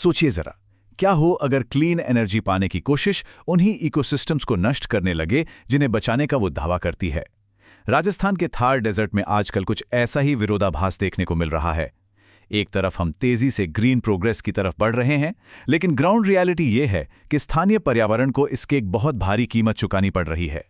सोचिए जरा, क्या हो अगर क्लीन एनर्जी पाने की कोशिश उन्हीं इकोसिस्टम्स को नष्ट करने लगे जिन्हें बचाने का वो दावा करती है। राजस्थान के थार डेजर्ट में आजकल कुछ ऐसा ही विरोधाभास देखने को मिल रहा है। एक तरफ हम तेजी से ग्रीन प्रोग्रेस की तरफ बढ़ रहे हैं, लेकिन ग्राउंड रियलिटी ये है कि स्थानीय पर्यावरण को इसके एक बहुत भारी कीमत चुकानी पड़ रही है।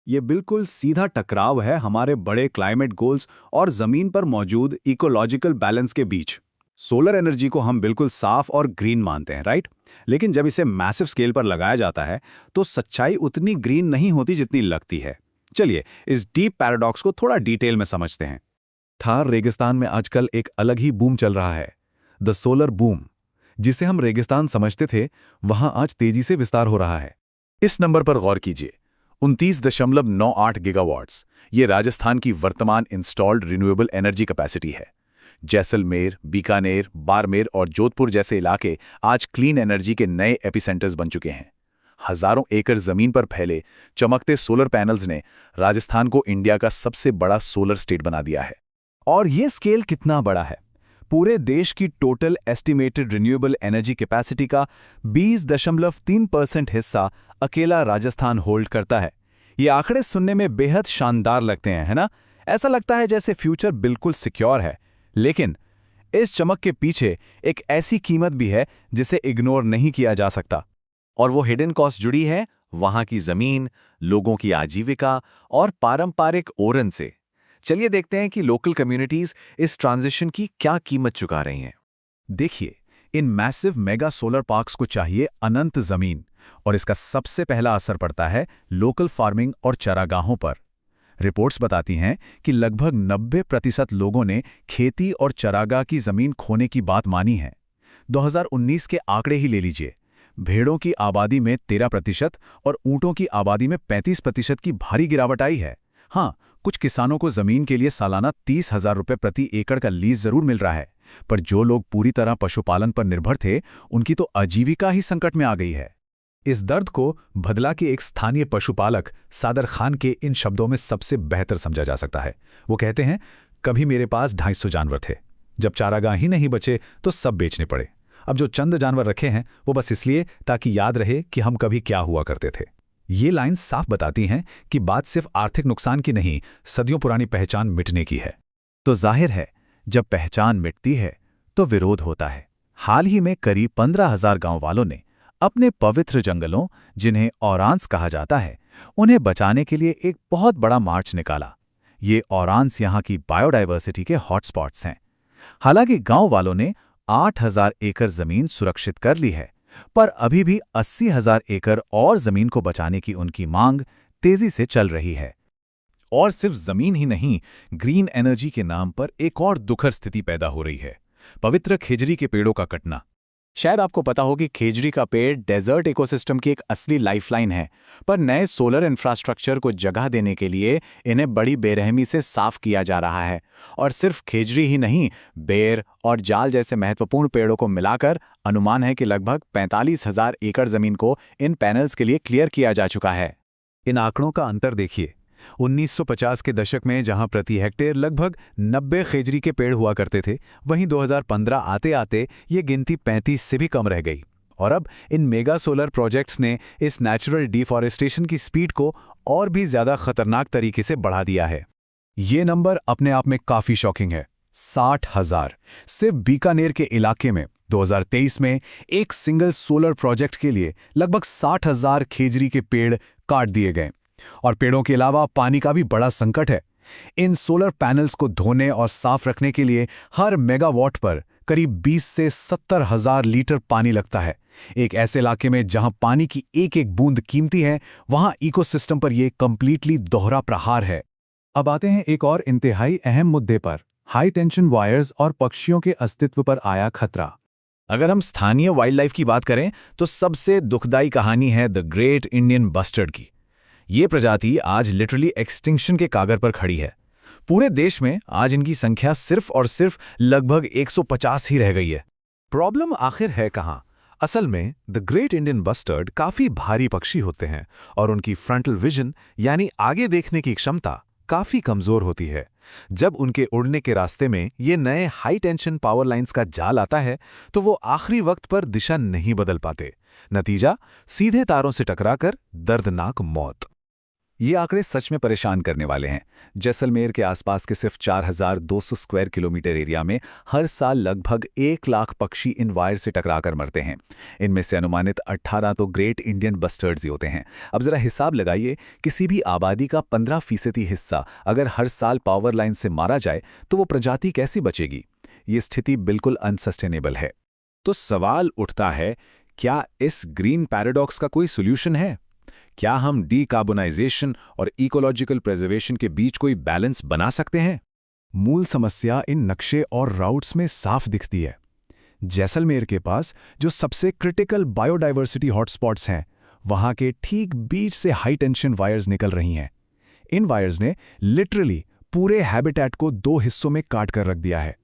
ये बिल्कुल सीधा टकराव है हमारे बड़े क्लाइमेट गोल्स और जमीन पर मौजूद इकोलॉजिकल बैलेंस के बीच। सोलर एनर्जी को हम बिल्कुल साफ और ग्रीन मानते हैं, राइट? लेकिन जब इसे मैसिव स्केल पर लगाया जाता है तो सच्चाई उतनी ग्रीन नहीं होती जितनी लगती है। चलिए इस डीप पैराडॉक्स को थोड़ा डिटेल में समझते हैं। थार रेगिस्तान में आजकल एक अलग ही बूम चल रहा है, द सोलर बूम। जिसे हम रेगिस्तान समझते थे, वहां आज तेजी से विस्तार हो रहा है। इस नंबर पर गौर कीजिए, 29.98 गीगावाट्स। ये राजस्थान की वर्तमान इंस्टॉल्ड रिन्यूएबल एनर्जी कैपेसिटी है। जैसलमेर, बीकानेर, बाड़मेर और जोधपुर जैसे इलाके आज क्लीन एनर्जी के नए एपिसेंटर्स बन चुके हैं। हजारों एकड़ जमीन पर फैले चमकते सोलर पैनल्स ने राजस्थान को इंडिया का सबसे बड़ा सोलर स्टेट बना दिया है। और ये स्केल कितना बड़ा है? पूरे देश की total estimated renewable energy capacity का 20.3% हिस्सा अकेला राजस्थान होल्ड करता है। ये आंकड़े सुनने में बेहद शानदार लगते हैं, है ना? ऐसा लगता है जैसे फ्यूचर बिल्कुल सिक्योर है। लेकिन इस चमक के पीछे एक ऐसी कीमत भी है जिसे इग्नोर नहीं किया जा सकता। और वो हिडन कॉस्ट जुड़ी है वहां की जमीन, लोगों की आजीविका और पारंपरिक ओरन से। चलिए देखते हैं कि लोकल कम्युनिटीज इस ट्रांजिशन की क्या कीमत चुका रही हैं। देखिए, इन मैसिव मेगा सोलर पार्क्स को चाहिए अनंत जमीन, और इसका सबसे पहला असर पड़ता है लोकल फार्मिंग और चरागाहों पर। रिपोर्ट्स बताती हैं कि लगभग 90% लोगों ने खेती और चरागाह की जमीन खोने की बात मानी है। 2019 के आंकड़े ही ले लीजिए, भेड़ों की आबादी में 13% और ऊंटों की आबादी में 35% की भारी गिरावट आई है। हाँ, कुछ किसानों को जमीन के लिए सालाना 30,000 रुपये प्रति एकड़ का लीज जरूर मिल रहा है, पर जो लोग पूरी तरह पशुपालन पर निर्भर थे, उनकी तो आजीविका ही संकट में आ गई है। इस दर्द को भदला के एक स्थानीय पशुपालक सादर खान के इन शब्दों में सबसे बेहतर समझा जा सकता है। वो कहते हैं, कभी मेरे पास 250 जानवर थे। जब चारागाह ही नहीं बचे तो सब बेचने पड़े। अब जो चंद जानवर रखे हैं वो बस इसलिए ताकि याद रहे कि हम कभी क्या हुआ करते थे। ये लाइन साफ बताती हैं कि बात सिर्फ आर्थिक नुकसान की नहीं, सदियों पुरानी पहचान मिटने की है। तो जाहिर है, जब पहचान मिटती है तो विरोध होता है। हाल ही में करीब 15,000 गांव वालों ने अपने पवित्र जंगलों, जिन्हें औरांस कहा जाता है, उन्हें बचाने के लिए एक बहुत बड़ा मार्च निकाला। ये औरांस यहाँ की बायोडाइवर्सिटी के हॉटस्पॉट्स हैं। हालांकि गांव वालों ने 8,000 एकड़ जमीन सुरक्षित कर ली है, पर अभी भी 80,000 एकड़ और जमीन को बचाने की उनकी मांग तेजी से चल रही है। और सिर्फ जमीन ही नहीं, ग्रीन एनर्जी के नाम पर एक और दुखद स्थिति पैदा हो रही है, पवित्र खेजड़ी के पेड़ों का कटना। शायद आपको पता हो कि खेजड़ी का पेड़ डेजर्ट इकोसिस्टम की एक असली लाइफलाइन है, पर नए सोलर इंफ्रास्ट्रक्चर को जगह देने के लिए इन्हें बड़ी बेरहमी से साफ किया जा रहा है। और सिर्फ खेजड़ी ही नहीं, बेर और जाल जैसे महत्वपूर्ण पेड़ों को मिलाकर अनुमान है कि लगभग 45,000 एकड़ जमीन को इन पैनल्स के लिए क्लियर किया जा चुका है। इन आंकड़ों का अंतर देखिए। 1950 के दशक में जहां प्रति हेक्टेयर लगभग 90 खेजड़ी के पेड़ हुआ करते थे, वहीं 2015 आते आते ये गिनती 35 से भी कम रह गई। और अब इन मेगा सोलर प्रोजेक्ट्स ने इस नेचुरल डिफॉरेस्टेशन की स्पीड को और भी ज्यादा खतरनाक तरीके से बढ़ा दिया है। ये नंबर अपने आप में काफी शॉकिंग है। 60,000 सिर्फ बीकानेर के इलाके में 2023 में एक सिंगल सोलर प्रोजेक्ट के लिए लगभग 60,000 खेजड़ी के पेड़ काट दिए गए। और पेड़ों के अलावा पानी का भी बड़ा संकट है। इन सोलर पैनल्स को धोने और साफ रखने के लिए हर मेगावाट पर करीब 20 से 70,000 लीटर पानी लगता है। एक ऐसे इलाके में जहां पानी की एक एक बूंद कीमती है, वहां इकोसिस्टम पर यह कंप्लीटली दोहरा प्रहार है। अब आते हैं एक और इंतहाई अहम मुद्दे पर, हाई टेंशन वायर्स और पक्षियों के अस्तित्व पर आया खतरा। अगर हम स्थानीय वाइल्ड लाइफ की बात करें तो सबसे दुखदाई कहानी है द ग्रेट इंडियन बस्टर्ड की। ये प्रजाति आज लिटरली एक्सटिंक्शन के कागर पर खड़ी है। पूरे देश में आज इनकी संख्या सिर्फ और सिर्फ लगभग 150 ही रह गई है। प्रॉब्लम आखिर है कहाँ? असल में द ग्रेट इंडियन बस्टर्ड काफी भारी पक्षी होते हैं और उनकी फ्रंटल विजन यानी आगे देखने की क्षमता काफी कमजोर होती है। जब उनके उड़ने के रास्ते में ये नए हाई टेंशन पावर लाइंस का जाल आता है तो वो आखिरी वक्त पर दिशा नहीं बदल पाते। नतीजा, सीधे तारों से टकराकर दर्दनाक मौत। ये आंकड़े सच में परेशान करने वाले हैं। जैसलमेर के आसपास के सिर्फ 4,200 स्क्वायर किलोमीटर एरिया में हर साल लगभग 1 लाख पक्षी इन वायर से टकराकर मरते हैं। इनमें से अनुमानित 18 तो ग्रेट इंडियन बस्टर्ड्स ही होते हैं। अब जरा हिसाब लगाइए, किसी भी आबादी का 15% हिस्सा अगर हर साल पावर लाइन से मारा जाए तो वो प्रजाति कैसी बचेगी? ये स्थिति बिल्कुल अनसस्टेनेबल है। तो सवाल उठता है, क्या इस ग्रीन पैराडॉक्स का कोई सोल्यूशन है? क्या हम डीकार्बोनाइजेशन और इकोलॉजिकल प्रिजर्वेशन के बीच कोई बैलेंस बना सकते हैं? मूल समस्या इन नक्शे और राउट्स में साफ दिखती है। जैसलमेर के पास जो सबसे क्रिटिकल बायोडाइवर्सिटी हॉटस्पॉट्स हैं, वहां के ठीक बीच से हाई टेंशन वायर्स निकल रही हैं। इन वायर्स ने लिटरली पूरे हैबिटेट को 2 हिस्सों में काट कर रख दिया है।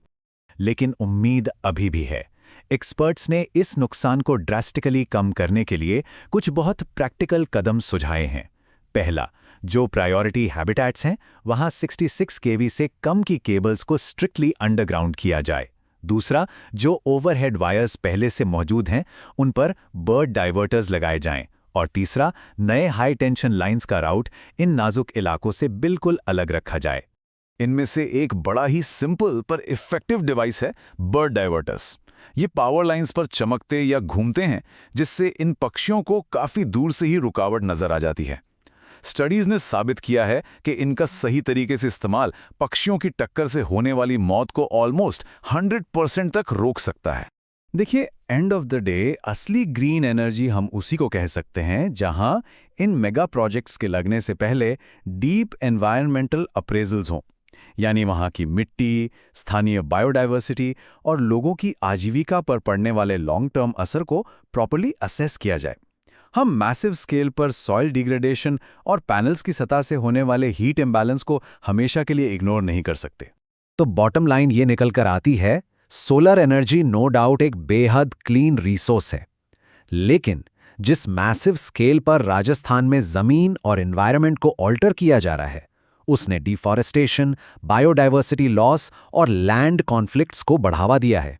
लेकिन उम्मीद अभी भी है। एक्सपर्ट्स ने इस नुकसान को ड्रास्टिकली कम करने के लिए कुछ बहुत प्रैक्टिकल कदम सुझाए हैं। पहला, जो प्रायोरिटी हैबिटेट्स हैं वहां 66 केवी से कम की केबल्स को स्ट्रिक्टली अंडरग्राउंड किया जाए। दूसरा, जो ओवरहेड वायर्स पहले से मौजूद हैं उन पर बर्ड डाइवर्टर्स लगाए जाएं। और तीसरा, नए हाई टेंशन लाइंस का राउट इन नाजुक इलाकों से बिल्कुल अलग रखा जाए। इनमें से एक बड़ा ही सिंपल पर इफेक्टिव डिवाइस है बर्ड डाइवर्टर्स। ये पावर लाइंस पर चमकते या घूमते हैं, जिससे इन पक्षियों को काफी दूर से ही रुकावट नजर आ जाती है। स्टडीज ने साबित किया है कि इनका सही तरीके से इस्तेमाल पक्षियों की टक्कर से होने वाली मौत को ऑलमोस्ट 100% तक रोक सकता है। देखिए, एंड ऑफ द डे असली ग्रीन एनर्जी हम उसी को कह सकते हैं जहां इन मेगा प्रोजेक्ट्स के लगने से पहले डीप एनवायरमेंटल अप्रेजल्स हों, यानी वहां की मिट्टी, स्थानीय बायोडाइवर्सिटी और लोगों की आजीविका पर पड़ने वाले लॉन्ग टर्म असर को प्रॉपर्ली असेस किया जाए। हम मैसिव स्केल पर सॉइल डिग्रेडेशन और पैनल्स की सतह से होने वाले हीट इम्बैलेंस को हमेशा के लिए इग्नोर नहीं कर सकते। तो बॉटम लाइन ये निकल कर आती है, सोलर एनर्जी नो डाउट एक बेहद क्लीन रिसोर्स है, लेकिन जिस मैसिव स्केल पर राजस्थान में जमीन और एनवायरनमेंट को ऑल्टर किया जा रहा है, उसने डिफॉरेस्टेशन, बायोडाइवर्सिटी लॉस और लैंड कॉन्फ्लिक्ट्स को बढ़ावा दिया है।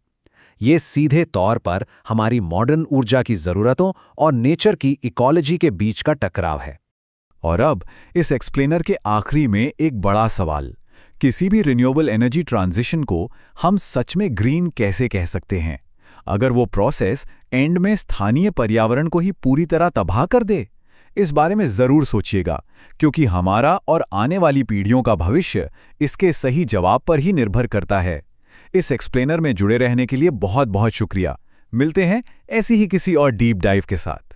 ये सीधे तौर पर हमारी मॉडर्न ऊर्जा की ज़रूरतों और नेचर की इकोलॉजी के बीच का टकराव है। और अब इस एक्सप्लेनर के आखिरी में एक बड़ा सवाल, किसी भी रिन्यूएबल एनर्जी ट्रांजिशन को हम सच में ग्रीन कैसे कह सकते हैं अगर वो प्रोसेस एंड में स्थानीय पर्यावरण को ही पूरी तरह तबाह कर दे? इस बारे में जरूर सोचिएगा, क्योंकि हमारा और आने वाली पीढ़ियों का भविष्य इसके सही जवाब पर ही निर्भर करता है। इस एक्सप्लेनर में जुड़े रहने के लिए बहुत बहुत शुक्रिया। मिलते हैं ऐसी ही किसी और डीप डाइव के साथ।